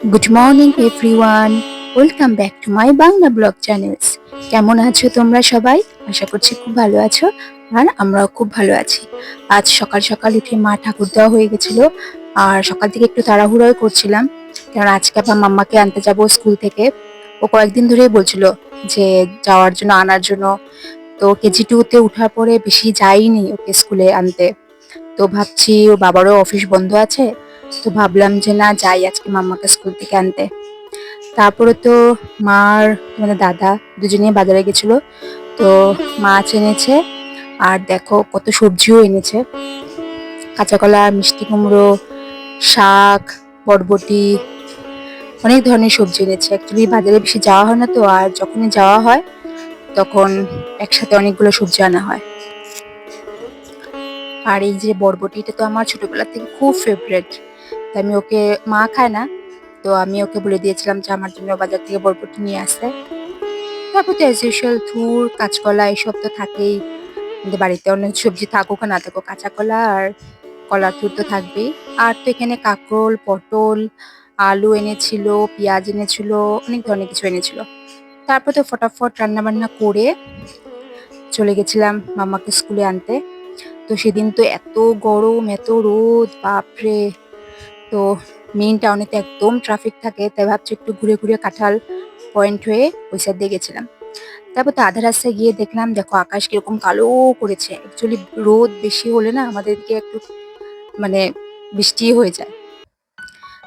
Good morning everyone, welcome back to my Bangla blog channels. কেমন আছো তোমরা সবাই? আশা করছি খুব ভালো আছো, আর আমরাও খুব ভালো আছি। আজ সকাল সকাল উঠে মা ঠাকুর দেওয়া হয়ে গেছিল, আর সকাল থেকে একটু তাড়াহুড়োই করছিলাম, কারণ আজকে আবার মাম্মাকে আনতে যাব স্কুল থেকে। ও কয়েকদিন ধরেই বলছিল যে যাওয়ার জন্য, আনার জন্য। তো কেজি 2-তে উঠার পরে বেশি যাইনি ওকে স্কুলে আনতে। তো ভাবছি ওর বাবারও অফিস বন্ধ আছে, তো ভাবলাম যে না যাই আজকে মাম্মাকে স্কুল থেকে আনতে। তারপরে তো মার মানে দাদা দুজনেই বাজারে গেছিল, তো মাছ এনেছে, আর দেখো কত সবজিও এনেছে। কাঁচা কলা, মিষ্টি কুমড়ো, শাক, বরবটি, অনেক ধরনের সবজি এনেছে। অ্যাকচুয়ালি বাজারে বেশি যাওয়া হয় না, তো আর যখনই যাওয়া হয় তখন একসাথে অনেকগুলো সবজি আনা হয়। আর এই যে বরবটিটা তো আমার ছোটবেলা থেকে খুব ফেভারেট, তো আমি ওকে, মা খায় না, তো আমি ওকে বলে দিয়েছিলাম যে আমার জন্য বাজার থেকে বরবটি নিয়ে আসতে। তারপর তো অ্যাজ ইউজুয়াল থুর, কাঁচকলা এসব তো থাকেই। আমাদের বাড়িতে অনেক সবজি থাকুক আর না থাকুক, কাঁচা কলা আর কলার থুর তো থাকবেই। আর তো এখানে কাঁকরোল, পটল, আলু এনেছিল, পেঁয়াজ এনেছিল, অনেক ধরনের কিছু এনেছিল। তারপর তো ফটাফট রান্না বান্না করে চলে গেছিলাম মাম্মাকে স্কুলে আনতে। তো সেদিন তো এত গরম, এত রোদ, বাপরে! তো মেইন টাউনে তো একদম ট্রাফিক থাকে, তাই ভাবছি একটু ঘুরে ঘুরে কাঁঠাল পয়েন্ট হয়ে ওই সাইড দিয়ে গেছিলাম। তারপর তো আধা রাস্তায় গিয়ে দেখলাম, দেখো আকাশ কিরকম কালো করেছে। অ্যাকচুয়ালি রোদ বেশি হলে না আমাদেরকে একটু মানে বৃষ্টি হয়ে যায়।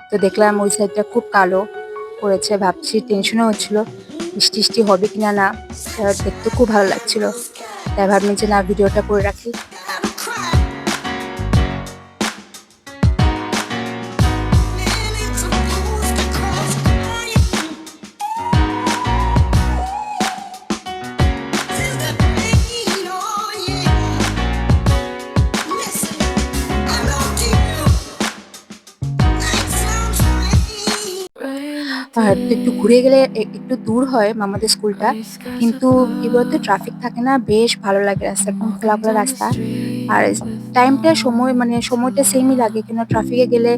তো দেখলাম ওই সাইডটা খুব কালো করেছে, ভাবছি টেনশনও হচ্ছিল বৃষ্টি টিষ্টি হবে কিনা না। দেখতে খুব ভালো লাগছিল, তাই ভাবলাম যে না ভিডিওটা করে রাখি। আর তো একটু ঘুরে গেলে একটু দূর হয় মামাদের স্কুলটা, কিন্তু কি বলতো ট্রাফিক থাকে না, বেশ ভালো লাগে, রাস্তা একদম খোলা খোলা রাস্তা। আর টাইমটা সময় মানে সময়টা সেমই লাগে, কেন ট্রাফিকে গেলে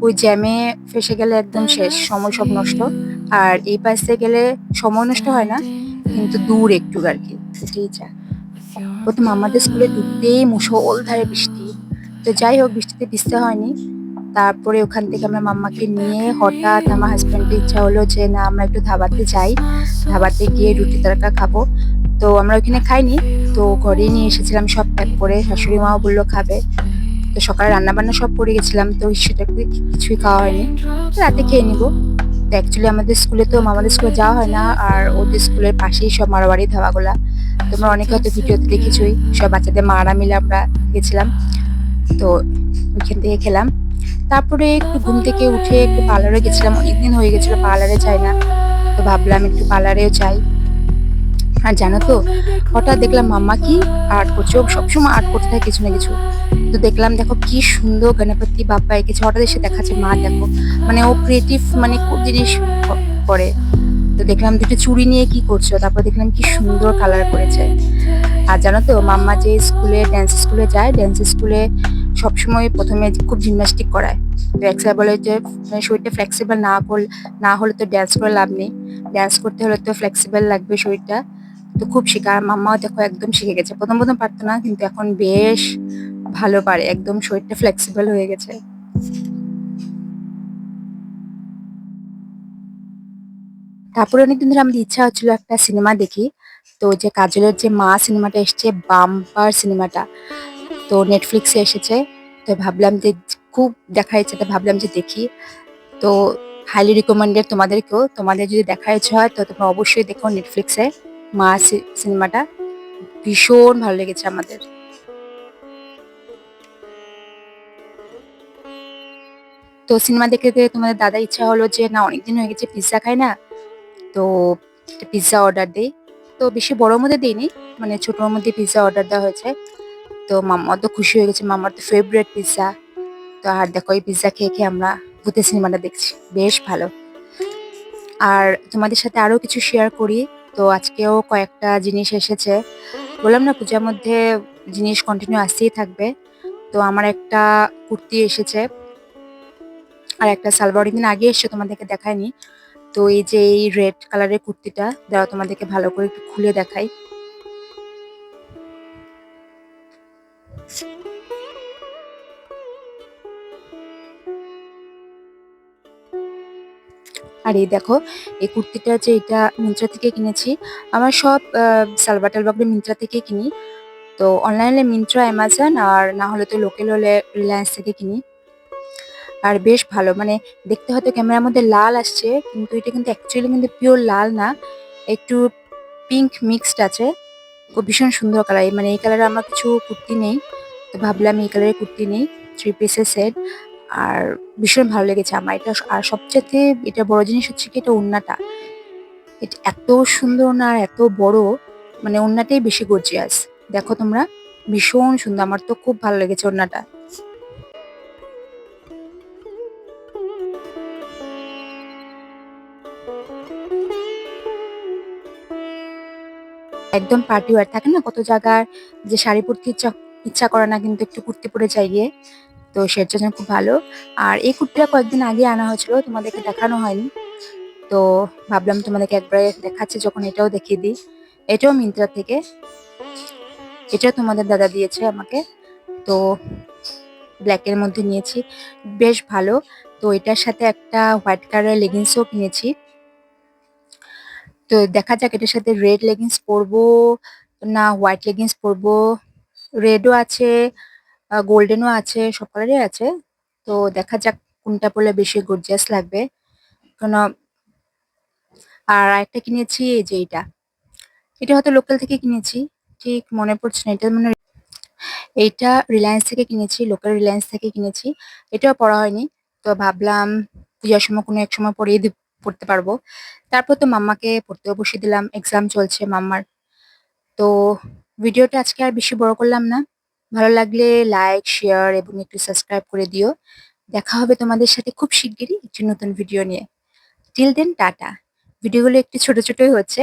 ওই জ্যামে ফেসে গেলে একদম শেষ, সময় সব নষ্ট। আর এই পাশে গেলে সময় নষ্ট হয় না, কিন্তু দূর একটু আর কি, এটাই যা। প্রথম আমাদের স্কুলে ঢুকতেই মুষলধারে বৃষ্টি। তো যাই হোক, বৃষ্টিতে ভিজতে হয়নি। তারপরে ওখান থেকে আমরা মাম্মাকে নিয়ে হঠাৎ আমার হাজব্যান্ডের ইচ্ছা হলো যে না আমরা একটু ধাবাতে যাই, ধাবাতে গিয়ে রুটি তড়কা খাবো। তো আমরা ওখানে খাইনি, তো ঘরেই নিয়ে এসেছিলাম সব প্যাক করে, শাশুড়ি মাও বললো খাবে। তো সকালে রান্না বান্না সব করে গেছিলাম, তো সেটা কিছুই খাওয়া হয়নি, তো রাতে খেয়ে নিবো। তো অ্যাকচুয়ালি আমাদের স্কুলে তো মামাদের স্কুলে যাওয়া হয় না, আর ওদের স্কুলের পাশেই সব মারোয়ারি ধাবাগুলা। তোমরা অনেকে হয়তো ভিডিওতে দেখেছোই, সব বাচ্চাদের মারা মিলে আমরা গেছিলাম। তো ওইখান থেকে খেলাম। তারপরে একটু ঘুম থেকে উঠে একটু পার্লারে গেছিলাম, অনেকদিন হয়ে গেছিল পার্লারে যাই না, তো ভাবলাম একটু পার্লারেও যাই। আর জানো তো, হঠাৎ দেখলাম মাম্মা কি আর্ট করছে, ও সবসময় আর্ট করতে থাকে কিছু না কিছু। তো দেখলাম দেখো কি সুন্দর গণপতি বাপ্পা এঁকেছে, হঠাৎ এসে দেখাচ্ছে মা দেখো, মানে ও ক্রিয়েটিভ মানে খুব জিনিস করে। তো দেখলাম দুটো চুড়ি নিয়ে কি করছো, তারপর দেখলাম কি সুন্দর কালার করেছে। আর জানো তো মাম্মা যে স্কুলে, ড্যান্স স্কুলে যায়, ড্যান্স স্কুলে সবসময় প্রথমে খুব জিমনাস্টিক করায়। তো এক স্যার বলে যে মানে শরীরটা ফ্লেক্সিবল না হলে তো ড্যান্স করে লাভ নেই, ড্যান্স করতে হলে তো ফ্লেক্সিবল লাগবে শরীরটা। তো খুব শেখা, আর মাম্মাও দেখো একদম শিখে গেছে, প্রথম প্রথম পারতো না, কিন্তু এখন বেশ ভালো পারে, একদম শরীরটা ফ্লেক্সিবল হয়ে গেছে। তারপরে অনেকদিন ধরে আমাদের ইচ্ছা হচ্ছিল একটা সিনেমা দেখি। তো ওই যে কাজলের যে মা সিনেমাটা এসছে, বাম্পার সিনেমাটা, তো নেটফ্লিক্সে এসেছে। তো ভাবলাম যে খুব দেখার ইচ্ছা, তো ভাবলাম যে দেখি। তো হাইলি রিকমেন্ডেড তোমাদেরকেও, তোমাদের যদি দেখার ইচ্ছা হয় তো তোমরা অবশ্যই দেখো নেটফ্লিক্সে মা সিনেমাটা, ভীষণ ভালো লেগেছে আমাদের। তো সিনেমা দেখতে দেখতে তোমাদের দাদা ইচ্ছা হলো যে না অনেকদিন হয়ে গেছে পিৎজা খাই না, তো পিৎজা অর্ডার দেই। তো বেশি বড়র মধ্যে দিইনি, মানে ছোটোর মধ্যে পিৎজা অর্ডার দেওয়া হয়েছে। তো মাম্মা তো খুশি হয়ে গেছে, মাম্মার তো ফেভারিট পিৎজা। তো আর দেখো এই পিৎজা খেয়ে খেয়ে আমরা ভূতের সিনেমাটা দেখছি, বেশ ভালো। আর তোমাদের সাথে আরো কিছু শেয়ার করি। তো আজকেও কয়েকটা জিনিস এসেছে, বললাম না পূজার মধ্যে জিনিস কন্টিনিউ আসতেই থাকবে। তো আমার একটা কুর্তি এসেছে, আর একটা সালোয়ার অনেকদিন আগে এসছে, তোমাদেরকে দেখায়নি। তো এই যে এই রেড কালারের কুর্তিটা, দাঁড়াও তোমাদেরকে ভালো করে একটু খুলে দেখাই। আর এই দেখো, এই কুর্তিটা যে এটা মিন্ত্রা থেকে কিনেছি। আমার সব সালোয়ার টালবারগুলো মিন্ত্রা থেকে কিনি। তো অনলাইনে মিন্ত্রা, অ্যামাজন, আর না হলে তো লোকাল হলে রিলায়েন্স থেকে কিনি। আর বেশ ভালো, মানে দেখতে হয়তো ক্যামেরার মধ্যে লাল আসছে, কিন্তু এটা কিন্তু অ্যাকচুয়ালি কিন্তু পিওর লাল না, একটু পিঙ্ক মিক্সড আছে। ও ভীষণ সুন্দর কালার, মানে এই কালারে আমার কিছু কুর্তি নেই, তো ভাবলাম এই কালারের কুর্তি নেই, 3 পিসের সেট। আর ভীষণ ভালো লেগেছে আমার এটা। আর সবচেয়ে এটা বড় জিনিস হচ্ছে কি, এটা ওড়নাটা, এটা এত সুন্দর না আর এত বড়, মানে ওড়নাটাই বেশি গর্জিয়াস। দেখো তোমরা, ভীষণ সুন্দর, আমার তো খুব ভালো লেগেছে ওড়নাটা। একদম পার্টি ওয়্যার থাকে না কত জায়গার, যে শাড়ি পরতে ইচ্ছা ইচ্ছা করে না, কিন্তু একটু কুর্তি পরে যাই গিয়ে, তো সেটার জন্য খুব ভালো। আর এই কুর্তিটা কয়েকদিন আগে আনা হয়েছিল, তোমাদেরকে দেখানো হয়নি, তো ভাবলাম তোমাদেরকে একবারে দেখাচ্ছি যখন, এটাও দেখিয়ে দিই। এটাও মিন্ত্রা থেকে, এটাও তোমাদের দাদা দিয়েছে আমাকে। তো ব্ল্যাক এর মধ্যে নিয়েছি, বেশ ভালো। তো এটার সাথে একটা হোয়াইট কালারের লেগিংসও কিনেছি। তো দেখা যাক এটার সাথে রেড লেগিংস পরবো না হোয়াইট লেগিংস পরবো। রেডও আছে, গোল্ডেনও আছে, সব কালারই আছে। তো দেখা যাক কোনটা পরলে বেশি গর্জিয়াস লাগবে। কেন, আর একটা কিনেছি এই যে এটা, এটা হয়তো লোকাল থেকে কিনেছি, ঠিক মনে পড়ছে না, এটা মানে এইটা রিলায়েন্স থেকে কিনেছি, লোকাল রিলায়েন্স থেকে কিনেছি। এটাও পরা হয়নি, তো ভাবলাম পূজার সময় কোনো এক সময় পড়তে পারবো। তারপর তো মাম্মাকে পড়তেও বসিয়ে দিলাম, এক্সাম চলছে মাম্মার। তো ভিডিওটা আজকে আর বেশি বড় করলাম না, ভালো লাগলে লাইক, শেয়ার এবং একটু সাবস্ক্রাইব করে দিও। দেখা হবে তোমাদের সাথে খুব শিগগিরই একটি নতুন ভিডিও নিয়ে। Till then tata. ভিডিওগুলো একটু ছোট ছোটই হচ্ছে,